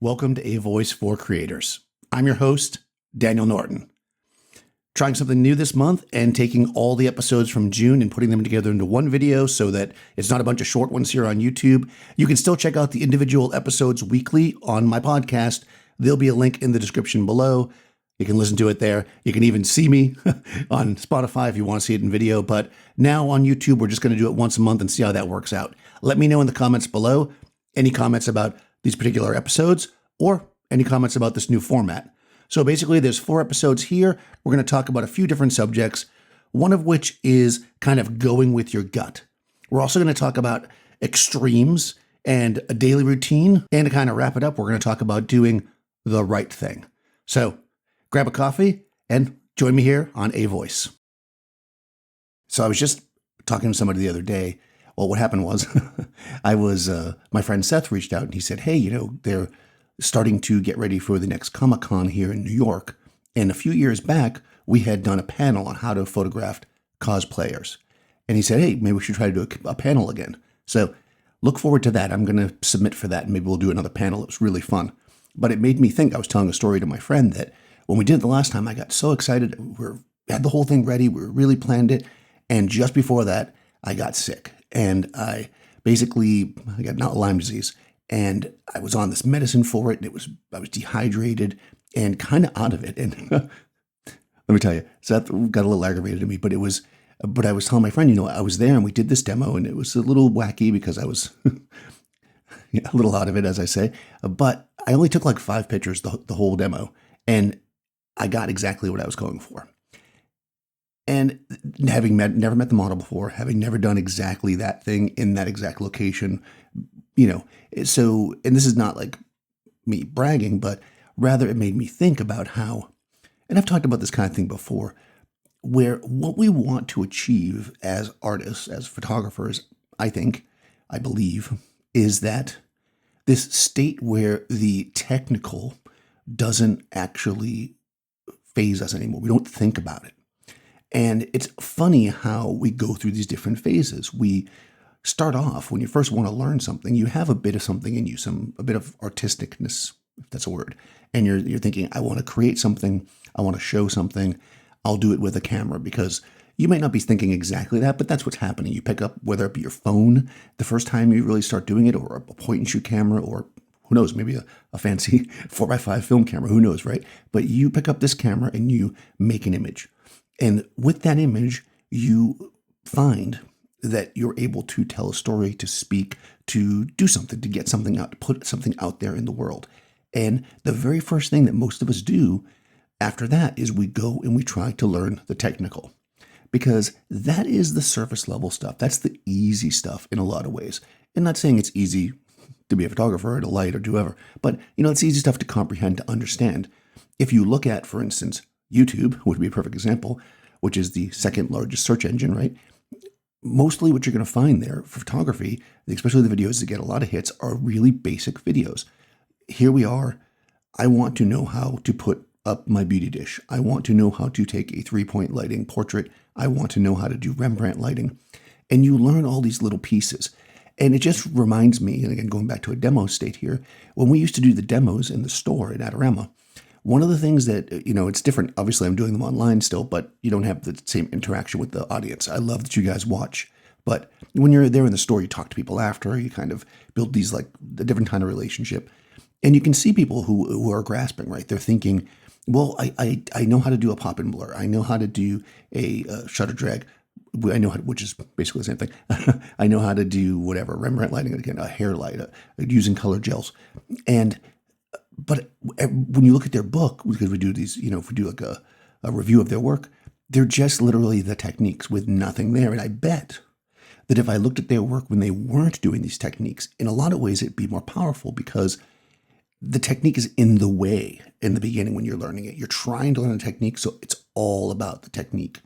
Welcome to Avoice for Creators. I'm your host, Daniel Norton. Trying something new this month and taking all the episodes from June and putting them together into one video so that it's not a bunch of short ones here on YouTube. You can still check out the individual episodes weekly on my podcast. There'll be a link in the description below. You can listen to it there. You can even see me on Spotify if you want to see it in video. But now on YouTube, we're just going to do it once a month and see how that works out. Let me know in the comments below any comments about these particular episodes or any comments about this new format. So basically, there's 4 episodes here. We're going to talk about a few different subjects, one of which is kind of going with your gut. We're also going to talk about extremes and a daily routine. And to kind of wrap it up, we're going to talk about doing the right thing. So grab a coffee and join me here on Avoice. So I was just talking to somebody the other day. Well, what happened was my friend Seth reached out and he said, hey, they're starting to get ready for the next Comic-Con here in New York. And a few years back, we had done a panel on how to photograph cosplayers. And he said, hey, maybe we should try to do a panel again. So look forward to that. I'm going to submit for that and maybe we'll do another panel. It was really fun. But it made me think, I was telling a story to my friend that when we did it the last time, I got so excited. We had the whole thing ready. We really planned it. And just before that, I got sick. And I got Lyme disease. And I was on this medicine for it. And I was dehydrated and kind of out of it. And let me tell you, Seth got a little aggravated at me, but I was telling my friend, I was there and we did this demo and it was a little wacky because I was a little out of it, as I say. But I only took like 5 pictures the whole demo. And I got exactly what I was going for. And having never met the model before, having never done exactly that thing in that exact location, so, and this is not like me bragging, but rather it made me think about how, and I've talked about this kind of thing before, where what we want to achieve as artists, as photographers, I believe, is that this state where the technical doesn't actually phase us anymore. We don't think about it. And it's funny how we go through these different phases. We start off, when you first want to learn something, you have a bit of something in you, a bit of artisticness, if that's a word. And you're thinking, I want to create something, I want to show something, I'll do it with a camera, because you might not be thinking exactly that, but that's what's happening. You pick up, whether it be your phone, the first time you really start doing it, or a point-and-shoot camera, or who knows, maybe a fancy 4x5 film camera, who knows, right? But you pick up this camera and you make an image. And with that image, you find that you're able to tell a story, to speak, to do something, to get something out, to put something out there in the world. And the very first thing that most of us do after that is we go and we try to learn the technical, because that is the surface level stuff. That's the easy stuff in a lot of ways. And not saying it's easy to be a photographer or to light or do whatever, but it's easy stuff to comprehend, to understand. If you look at, for instance, YouTube would be a perfect example, which is the second largest search engine, right? Mostly what you're going to find there for photography, especially the videos that get a lot of hits, are really basic videos. Here we are. I want to know how to put up my beauty dish. I want to know how to take a 3-point lighting portrait. I want to know how to do Rembrandt lighting. And you learn all these little pieces. And it just reminds me, and again, going back to a demo state here, when we used to do the demos in the store in Adorama, one of the things that, it's different. Obviously, I'm doing them online still, but you don't have the same interaction with the audience. I love that you guys watch. But when you're there in the store, you talk to people after, you kind of build these like a different kind of relationship. And you can see people who are grasping, right? They're thinking, well, I know how to do a pop and blur. I know how to do a shutter drag. I know which is basically the same thing. I know how to do whatever, Rembrandt lighting, again, a hair light, using color gels. But when you look at their book, because we do these, if we do like a review of their work, they're just literally the techniques with nothing there. And I bet that if I looked at their work when they weren't doing these techniques, in a lot of ways, it'd be more powerful, because the technique is in the way in the beginning when you're learning it. You're trying to learn the technique, so it's all about the technique.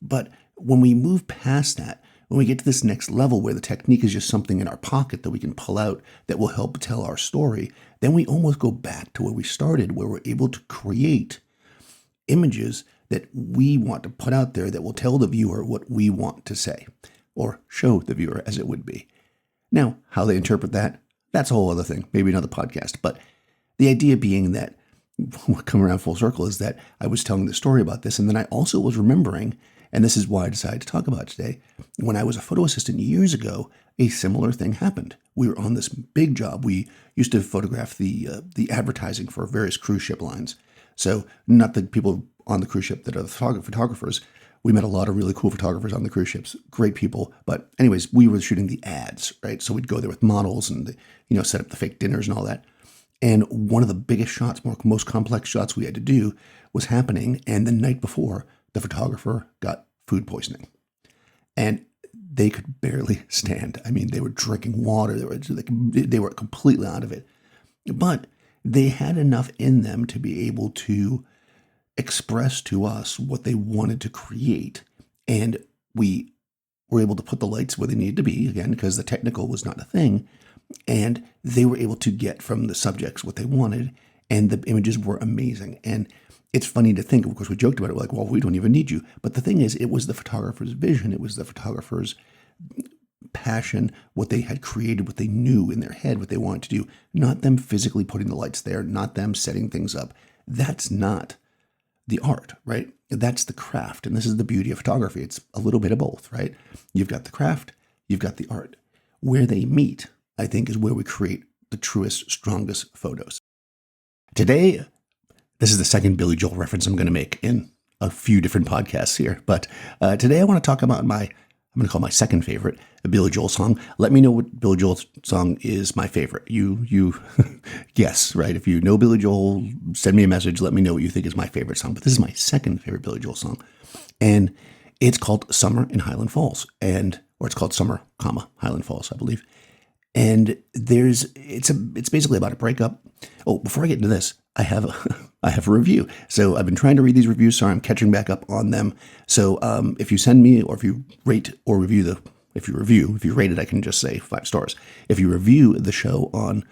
But when we move past that, when we get to this next level where the technique is just something in our pocket that we can pull out that will help tell our story, then we almost go back to where we started, where we're able to create images that we want to put out there that will tell the viewer what we want to say, or show the viewer as it would be. Now, how they interpret that, that's a whole other thing, maybe another podcast. But The idea being that what come around full circle is that I was telling the story about this, and then I also was remembering, and this is why I decided to talk about it today, when I was a photo assistant years ago, a similar thing happened. We were on this big job. We used to photograph the advertising for various cruise ship lines. So not the people on the cruise ship that are the photographers. We met a lot of really cool photographers on the cruise ships, great people. But anyways, we were shooting the ads, right? So we'd go there with models and set up the fake dinners and all that. And one of the biggest shots, most complex shots we had to do was happening. And the night before, the photographer got food poisoning. And they could barely stand. I mean, they were drinking water. They were completely out of it. But they had enough in them to be able to express to us what they wanted to create. And we were able to put the lights where they needed to be, again, because the technical was not a thing. And they were able to get from the subjects what they wanted. And the images were amazing. And it's funny to think, of course, we joked about it, like, well, we don't even need you. But the thing is, it was the photographer's vision. It was the photographer's passion, what they had created, what they knew in their head, what they wanted to do, not them physically putting the lights there, not them setting things up. That's not the art, right? That's the craft. And this is the beauty of photography. It's a little bit of both, right? You've got the craft, you've got the art. Where they meet, I think, is where we create the truest, strongest photos. Today, this is the second Billy Joel reference I'm going to make in a few different podcasts here. But today I want to talk about I'm going to call my second favorite, a Billy Joel song. Let me know what Billy Joel's song is my favorite. You guess, right? If you know Billy Joel, send me a message. Let me know what you think is my favorite song. But this is my second favorite Billy Joel song. And it's called Summer in Highland Falls. Or it's called Summer, Highland Falls, I believe. And it's basically about a breakup. Oh, before I get into this, I have a review. So I've been trying to read these reviews. Sorry, I'm catching back up on them. So if you send me, or if you rate or review if you rate it, I can just say 5 stars. If you review the show on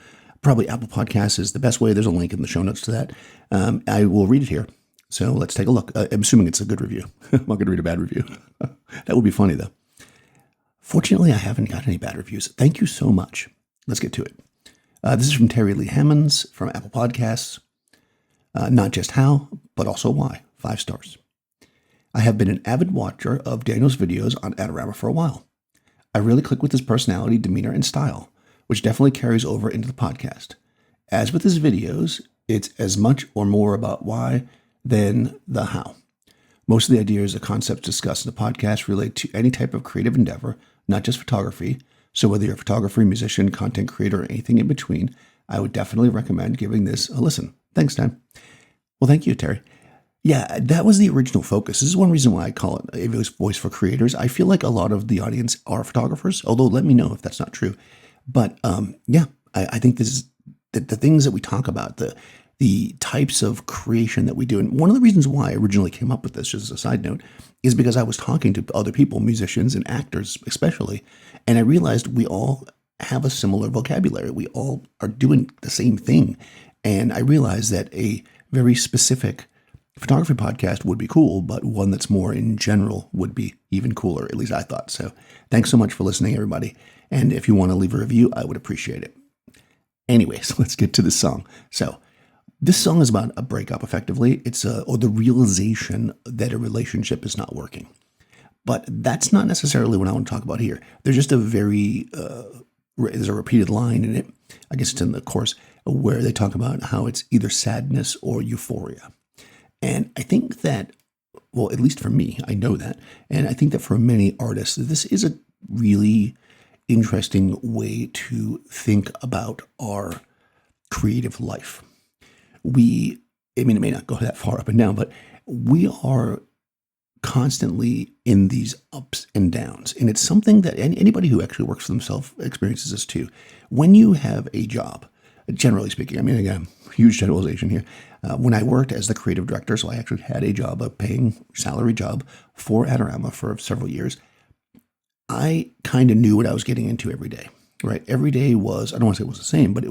probably Apple Podcasts is the best way. There's a link in the show notes to that. I will read it here. So let's take a look. I'm assuming it's a good review. I'm not going to read a bad review. That would be funny though. Fortunately, I haven't got any bad reviews. Thank you so much. Let's get to it. This is from Terry Lee Hammonds from Apple Podcasts. Not just how, but also why. 5 stars. I have been an avid watcher of Daniel's videos on Adorama for a while. I really click with his personality, demeanor, and style, which definitely carries over into the podcast. As with his videos, it's as much or more about why than the how. Most of the ideas or concepts discussed in the podcast relate to any type of creative endeavor, not just photography. So whether you're a photographer, musician, content creator, or anything in between, I would definitely recommend giving this a listen. Thanks, Dan. Well, thank you, Terry. Yeah, that was the original focus. This is one reason why I call it Avoice for Creators. I feel like a lot of the audience are photographers, although let me know if that's not true. But I think this is the things that we talk about, the types of creation that we do. And one of the reasons why I originally came up with this, just as a side note, is because I was talking to other people, musicians and actors especially, and I realized we all have a similar vocabulary. We all are doing the same thing. And I realized that a very specific photography podcast would be cool, but one that's more in general would be even cooler, at least I thought. So thanks so much for listening, everybody. And if you want to leave a review, I would appreciate it. Anyways, let's get to the song. So this song is about a breakup, effectively. It's or the realization that a relationship is not working. But that's not necessarily what I want to talk about here. There's just there's a repeated line in it, I guess it's in the chorus, where they talk about how it's either sadness or euphoria. And I think that, well, at least for me, I know that. And I think that for many artists, this is a really interesting way to think about our creative life. It may not go that far up and down, but we are constantly in these ups and downs. And it's something that anybody who actually works for themselves experiences this too. When you have a job, generally speaking, again, huge generalization here. When I worked as the creative director, so I actually had a job, a paying salary job for Adorama for several years, I kind of knew what I was getting into every day, right? Every day was, I don't want to say it was the same, but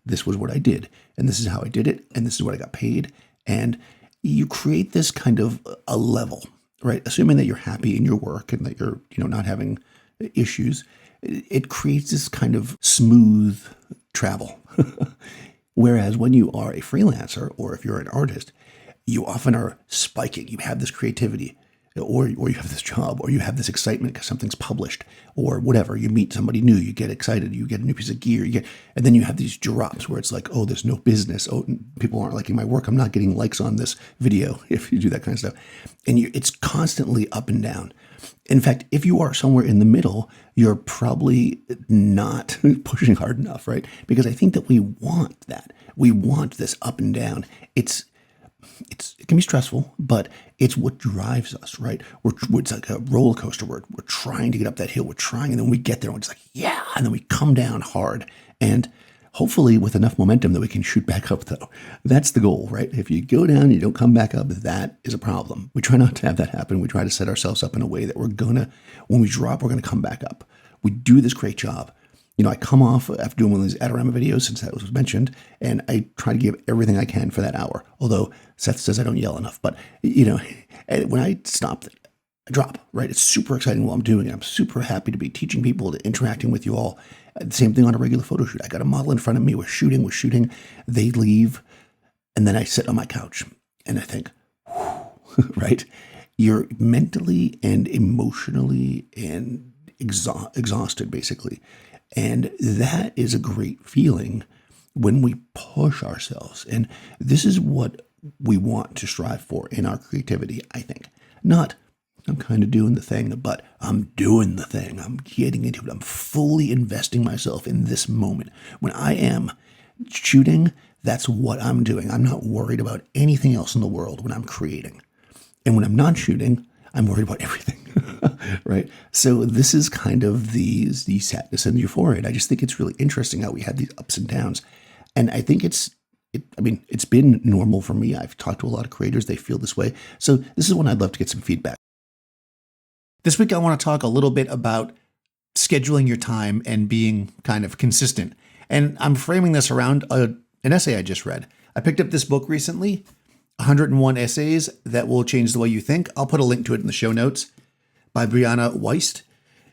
this was what I did. And this is how I did it. And this is what I got paid. And you create this kind of a level, right? Assuming that you're happy in your work and that you're, not having issues, it creates this kind of smooth travel. Whereas when you are a freelancer or if you're an artist, you often are spiking. You have this creativity, or you have this job, or you have this excitement because something's published, or whatever. You meet somebody new, you get excited, you get a new piece of gear, and then you have these drops where it's like, oh, there's no business. Oh, people aren't liking my work. I'm not getting likes on this video. If you do that kind of stuff, and it's constantly up and down. In fact, if you are somewhere in the middle, you're probably not pushing hard enough, right? Because I think that we want that. We want this up and down. It can be stressful, but it's what drives us, right? It's like a roller coaster. We're trying to get up that hill. We're trying, and then we get there, and it's like, yeah, and then we come down hard, and hopefully with enough momentum that we can shoot back up, though. That's the goal, right? If you go down and you don't come back up, that is a problem. We try not to have that happen. We try to set ourselves up in a way that when we drop, we're going to come back up. We do this great job. I come off after doing one of these Adorama videos, since that was mentioned, and I try to give everything I can for that hour. Although Seth says I don't yell enough, but when I stop, I drop, right? It's super exciting while I'm doing it. I'm super happy to be teaching people, to interacting with you all. The same thing on a regular photo shoot. I got a model in front of me. We're shooting. They leave, and then I sit on my couch and I think, right? You're mentally and emotionally and exhausted, basically. And that is a great feeling when we push ourselves. And this is what we want to strive for in our creativity, I think. Not, I'm kind of doing the thing, but I'm doing the thing. I'm getting into it. I'm fully investing myself in this moment. When I am shooting, that's what I'm doing. I'm not worried about anything else in the world when I'm creating. And when I'm not shooting, I'm worried about everything, right? So this is kind of the sadness and euphoria. And I just think it's really interesting how we have these ups and downs. And I think it's been normal for me. I've talked to a lot of creators. They feel this way. So this is when I'd love to get some feedback. This week, I want to talk a little bit about scheduling your time and being kind of consistent. And I'm framing this around an essay I just read. I picked up this book recently, 101 Essays That Will Change the Way You Think. I'll put a link to it in the show notes, by Brianna Wiest.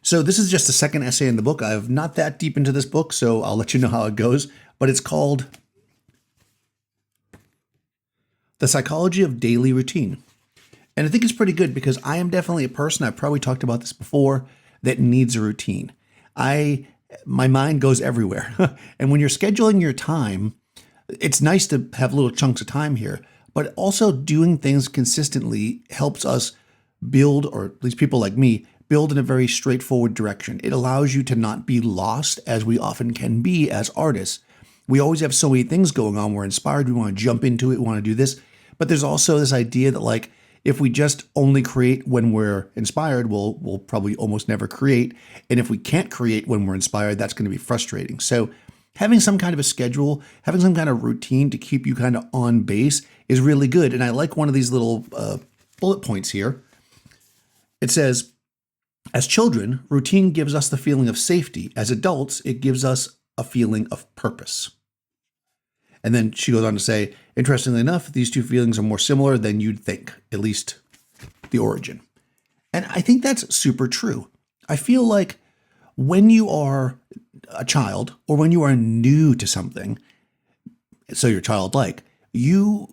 So this is just the second essay in the book. I'm not that deep into this book, so I'll let you know how it goes. But it's called The Psychology of Daily Routine. And I think it's pretty good because I am definitely a person, I've probably talked about this before, that needs a routine. My mind goes everywhere. And when you're scheduling your time, it's nice to have little chunks of time here, but also doing things consistently helps us build, or at least people like me, build in a very straightforward direction. It allows you to not be lost, as we often can be as artists. We always have so many things going on. We're inspired. We want to jump into it. We want to do this. But there's also this idea that, like, if we just only create when we're inspired, we'll probably almost never create. And if we can't create when we're inspired, that's going to be frustrating. So having some kind of a schedule, having some kind of routine to keep you kind of on base is really good. And I like one of these little bullet points here. It says, as children, routine gives us the feeling of safety. As adults, it gives us a feeling of purpose. And then she goes on to say, interestingly enough, these two feelings are more similar than you'd think, at least the origin. And I think that's super true. I feel like when you are a child or when you are new to something, so you're childlike, you're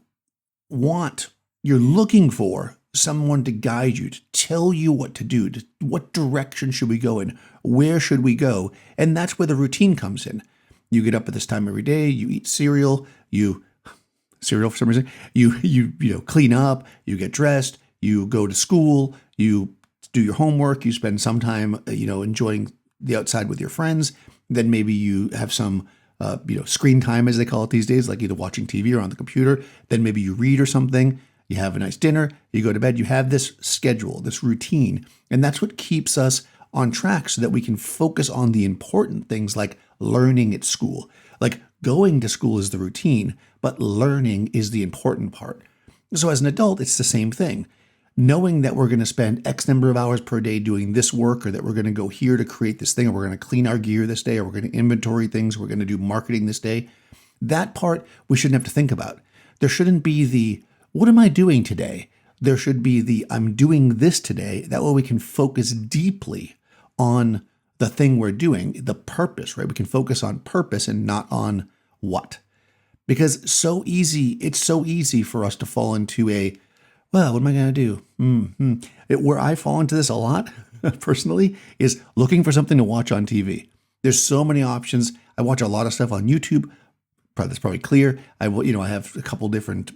looking for someone to guide you, to tell you what to do, what direction should we go in, where should we go? And that's where the routine comes in. You get up at this time every day, you eat cereal for some reason, you clean up, you get dressed, you go to school, you do your homework, you spend some time, enjoying the outside with your friends. Then maybe you have some, screen time, as they call it these days, like either watching TV or on the computer. Then maybe you read or something. You have a nice dinner, you go to bed, you have this schedule, this routine. And that's what keeps us on track so that we can focus on the important things like learning at school. Like going to school is the routine, but learning is the important part. So as an adult, it's the same thing. Knowing that we're going to spend X number of hours per day doing this work, or that we're going to go here to create this thing, or we're going to clean our gear this day, or we're going to inventory things, we're going to do marketing this day. That part we shouldn't have to think about. There shouldn't be the, what am I doing today? There should be the, I'm doing this today. That way we can focus deeply on the thing we're doing, the purpose, right? We can focus on purpose and not on what. Because it's so easy for us to fall into well, what am I going to do? Where I fall into this a lot, personally, is looking for something to watch on TV. There's so many options. I watch a lot of stuff on YouTube. That's probably clear. I have a couple different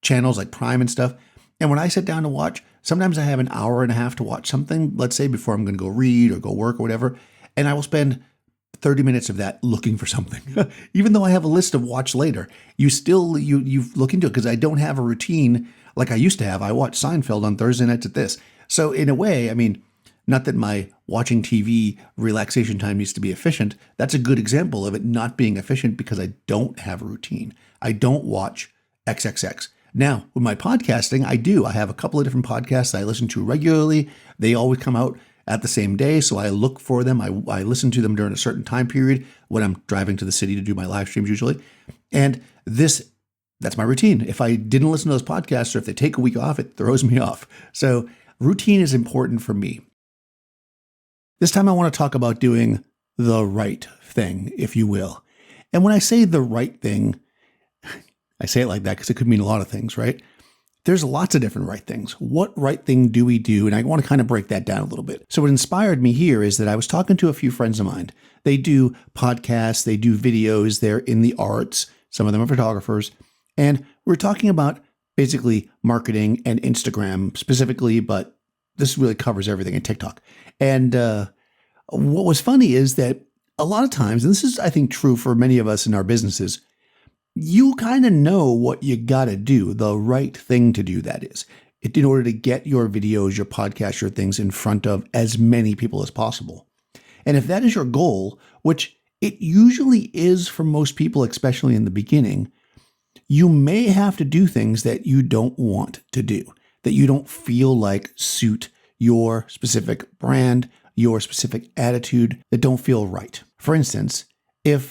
channels like Prime and stuff. And when I sit down to watch, sometimes I have an hour and a half to watch something, let's say before I'm going to go read or go work or whatever. And I will spend 30 minutes of that looking for something. Even though I have a list of watch later, you look into it because I don't have a routine like I used to have. I watch Seinfeld on Thursday nights at this. So in a way, I mean, not that my watching TV relaxation time needs to be efficient. That's a good example of it not being efficient because I don't have a routine. I don't watch XXX. Now, with my podcasting, I do. I have a couple of different podcasts I listen to regularly. They always come out at the same day, so I look for them. I listen to them during a certain time period when I'm driving to the city to do my live streams usually. And that's my routine. If I didn't listen to those podcasts or if they take a week off, it throws me off. So routine is important for me. This time I want to talk about doing the right thing, if you will. And when I say the right thing, I say it like that because it could mean a lot of things, right? There's lots of different right things. What right thing do we do? And I want to kind of break that down a little bit. So what inspired me here is that I was talking to a few friends of mine. They do podcasts, they do videos, they're in the arts. Some of them are photographers. And we're talking about basically marketing and Instagram specifically, but this really covers everything, and TikTok. And what was funny is that a lot of times, and this is, I think, true for many of us in our businesses, you kind of know what you got to do, the right thing to do, that is, in order to get your videos, your podcasts, your things in front of as many people as possible. And if that is your goal, which it usually is for most people, especially in the beginning, you may have to do things that you don't want to do, that you don't feel like suit your specific brand, your specific attitude, that don't feel right. For instance, and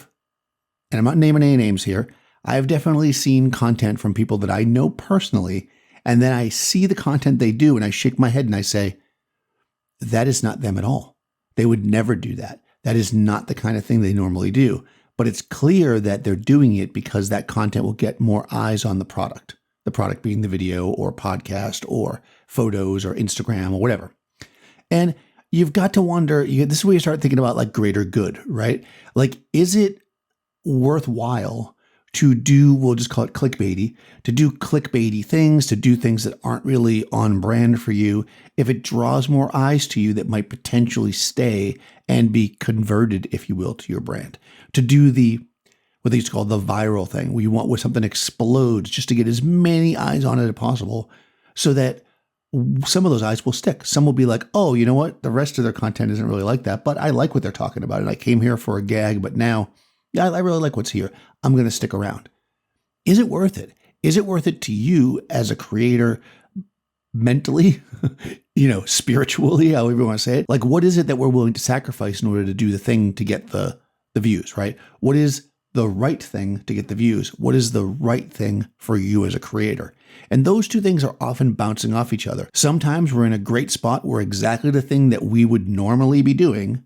I'm not naming any names here, I've definitely seen content from people that I know personally, and then I see the content they do and I shake my head and I say, that is not them at all. They would never do that. That is not the kind of thing they normally do. But it's clear that they're doing it because that content will get more eyes on the product being the video or podcast or photos or Instagram or whatever. And you've got to wonder, this is where you start thinking about like greater good, right? Like, is it worthwhile to do, we'll just call it clickbaity, to do clickbaity things, to do things that aren't really on brand for you, if it draws more eyes to you that might potentially stay and be converted, if you will, to your brand? To do what they used to call the viral thing, where something explodes just to get as many eyes on it as possible, so that some of those eyes will stick. Some will be like, oh, you know what? The rest of their content isn't really like that, but I like what they're talking about. And I came here for a gag, but now, yeah, I really like what's here. I'm going to stick around. Is it worth it? Is it worth it to you as a creator mentally, spiritually, however you want to say it? Like, what is it that we're willing to sacrifice in order to do the thing to get the views, right? What is the right thing to get the views? What is the right thing for you as a creator? And those two things are often bouncing off each other. Sometimes we're in a great spot where exactly the thing that we would normally be doing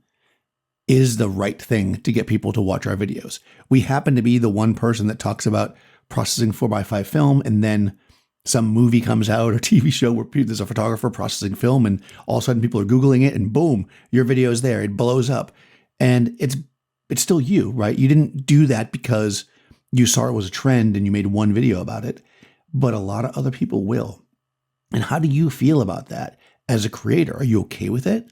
is the right thing to get people to watch our videos. We happen to be the one person that talks about processing 4x5 film, and then some movie comes out or TV show where there's a photographer processing film, and all of a sudden people are Googling it, and boom, your video is there. It blows up. And it's still you, right? You didn't do that because you saw it was a trend and you made one video about it, but a lot of other people will. And how do you feel about that as a creator? Are you okay with it?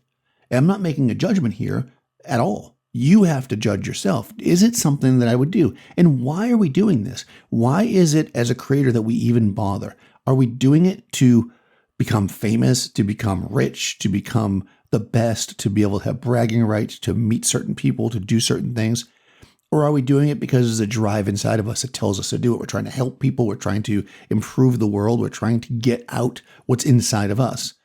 And I'm not making a judgment here at all. You have to judge yourself. Is it something that I would do? And why are we doing this? Why is it as a creator that we even bother? Are we doing it to become famous, to become rich, to become the best, to be able to have bragging rights, to meet certain people, to do certain things? Or are we doing it because there's a drive inside of us that tells us to do it? We're trying to help people. We're trying to improve the world. We're trying to get out what's inside of us.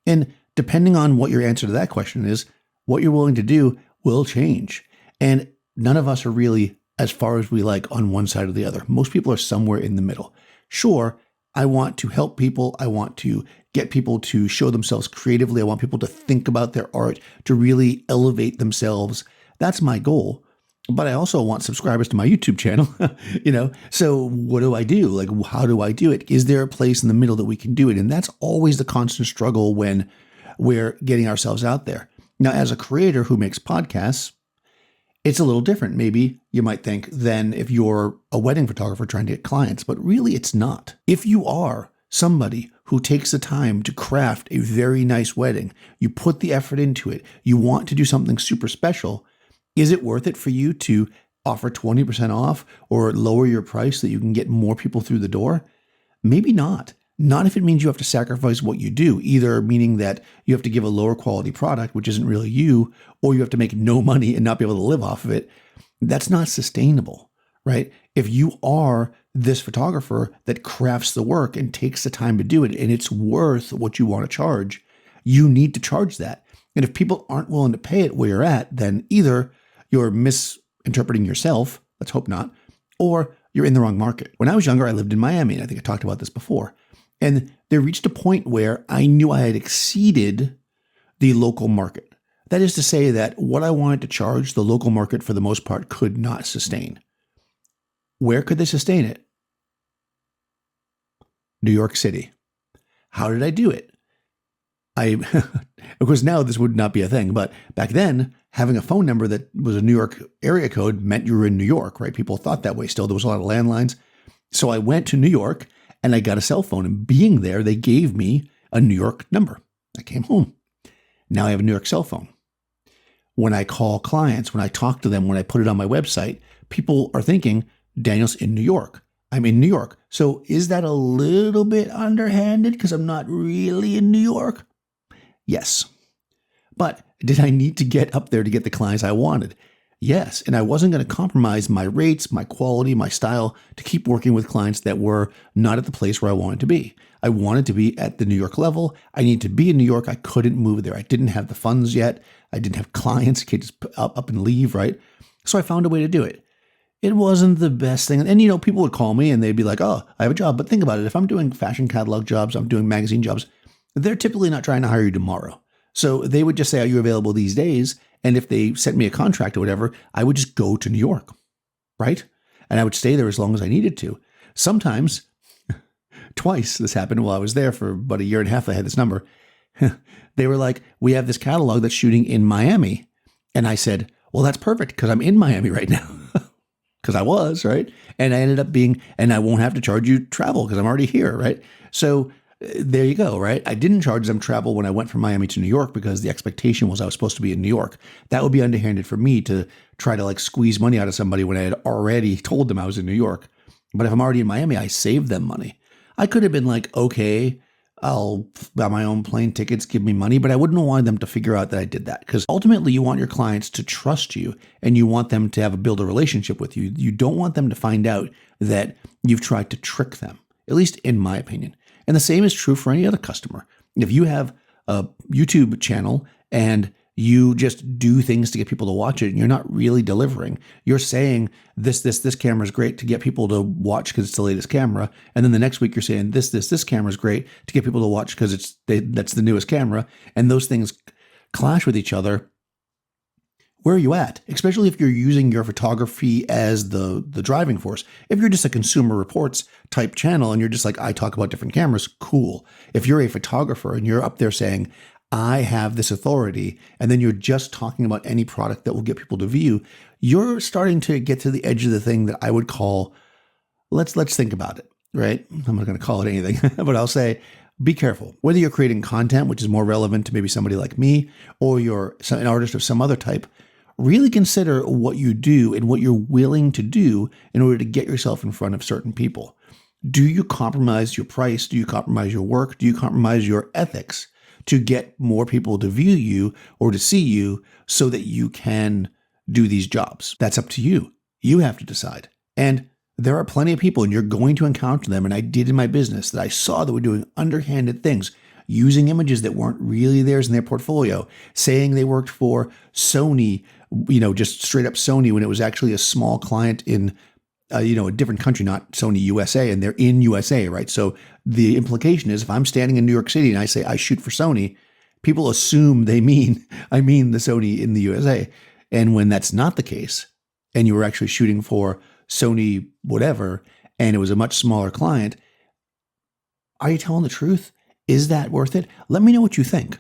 And depending on what your answer to that question is, what you're willing to do will change. And none of us are really as far as we like on one side or the other. Most people are somewhere in the middle. Sure, I want to help people. I want to get people to show themselves creatively. I want people to think about their art, to really elevate themselves. That's my goal. but I also want subscribers to my YouTube channel, So what do I do? Like, how do I do it? Is there a place in the middle that we can do it? And that's always the constant struggle when we're getting ourselves out there. Now, as a creator who makes podcasts, it's a little different, maybe you might think, than if you're a wedding photographer trying to get clients, but really it's not. If you are somebody who takes the time to craft a very nice wedding, you put the effort into it, you want to do something super special, is it worth it for you to offer 20% off or lower your price so that you can get more people through the door? Maybe not. Not if it means you have to sacrifice what you do, either meaning that you have to give a lower quality product, which isn't really you, or you have to make no money and not be able to live off of it. That's not sustainable, right? If you are this photographer that crafts the work and takes the time to do it, and it's worth what you want to charge, you need to charge that. And if people aren't willing to pay it where you're at, then either you're misinterpreting yourself, let's hope not, or you're in the wrong market. When I was younger, I lived in Miami, and I think I talked about this before. And there reached a point where I knew I had exceeded the local market. That is to say that what I wanted to charge, the local market for the most part could not sustain. Where could they sustain it? New York City. How did I do it? Of course, now this would not be a thing, but back then, having a phone number that was a New York area code meant you were in New York, right? People thought that way still. There was a lot of landlines. So I went to New York and I got a cell phone, and being there, they gave me a New York number. I came home. Now I have a New York cell phone. When I call clients, when I talk to them, when I put it on my website, people are thinking, Daniel's in New York. I'm in New York. So is that a little bit underhanded because I'm not really in New York? Yes. But did I need to get up there to get the clients I wanted? Yes. And I wasn't going to compromise my rates, my quality, my style to keep working with clients that were not at the place where I wanted to be. I wanted to be at the New York level. I needed to be in New York. I couldn't move there. I didn't have the funds yet. I didn't have clients. I can't just up and leave, right? So I found a way to do it. It wasn't the best thing. And, people would call me and they'd be like, oh, I have a job. But think about it. If I'm doing fashion catalog jobs, I'm doing magazine jobs, they're typically not trying to hire you tomorrow. So they would just say, are you available these days? And if they sent me a contract or whatever, I would just go to New York, right? And I would stay there as long as I needed to. Sometimes, twice this happened while I was there for about a year and a half. I had this number. They were like, we have this catalog that's shooting in Miami. And I said, well, that's perfect because I'm in Miami right now. Because I was, right? And I ended up and I won't have to charge you travel because I'm already here, right? So there you go, right? I didn't charge them travel when I went from Miami to New York because the expectation was I was supposed to be in New York. That would be underhanded for me to try to squeeze money out of somebody when I had already told them I was in New York. But if I'm already in Miami, I saved them money. I could have been like, okay, I'll buy my own plane tickets, give me money, but I wouldn't have wanted them to figure out that I did that because ultimately you want your clients to trust you and you want them to build a relationship with you. You don't want them to find out that you've tried to trick them, at least in my opinion. And the same is true for any other customer. If you have a YouTube channel and you just do things to get people to watch it and you're not really delivering, you're saying this camera is great to get people to watch because it's the latest camera. And then the next week you're saying this camera is great to get people to watch because that's the newest camera. And those things clash with each other. Where are you at? Especially if you're using your photography as the driving force. If you're just a consumer reports type channel and you're just like, I talk about different cameras, cool. If you're a photographer and you're up there saying, I have this authority, and then you're just talking about any product that will get people to view, you're starting to get to the edge of the thing that I would call, let's think about it, right? I'm not going to call it anything, but I'll say, be careful. Whether you're creating content, which is more relevant to maybe somebody like me, or you're an artist of some other type, really consider what you do and what you're willing to do in order to get yourself in front of certain people. Do you compromise your price? Do you compromise your work? Do you compromise your ethics to get more people to view you or to see you so that you can do these jobs? That's up to you. You have to decide. And there are plenty of people, and you're going to encounter them, and I did in my business, that I saw that were doing underhanded things, using images that weren't really theirs in their portfolio, saying they worked for Sony, just straight up Sony when it was actually a small client in a different country, not Sony USA, and they're in USA, right? So the implication is if I'm standing in New York City and I say I shoot for Sony, people assume I mean the Sony in the USA. And when that's not the case, and you were actually shooting for Sony whatever, and it was a much smaller client, are you telling the truth? Is that worth it? Let me know what you think.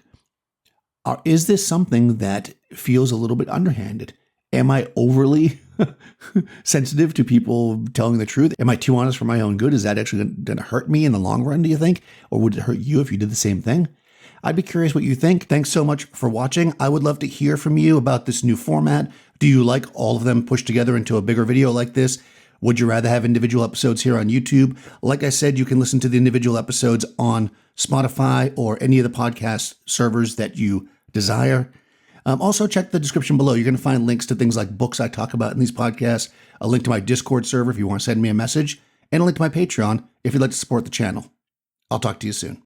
Is this something that feels a little bit underhanded? Am I overly sensitive to people telling the truth? Am I too honest for my own good? Is that actually going to hurt me in the long run, do you think? Or would it hurt you if you did the same thing? I'd be curious what you think. Thanks so much for watching. I would love to hear from you about this new format. Do you like all of them pushed together into a bigger video like this? Would you rather have individual episodes here on YouTube? Like I said, you can listen to the individual episodes on Spotify or any of the podcast servers that you desire. Also, check the description below. You're going to find links to things like books I talk about in these podcasts, a link to my Discord server if you want to send me a message, and a link to my Patreon if you'd like to support the channel. I'll talk to you soon.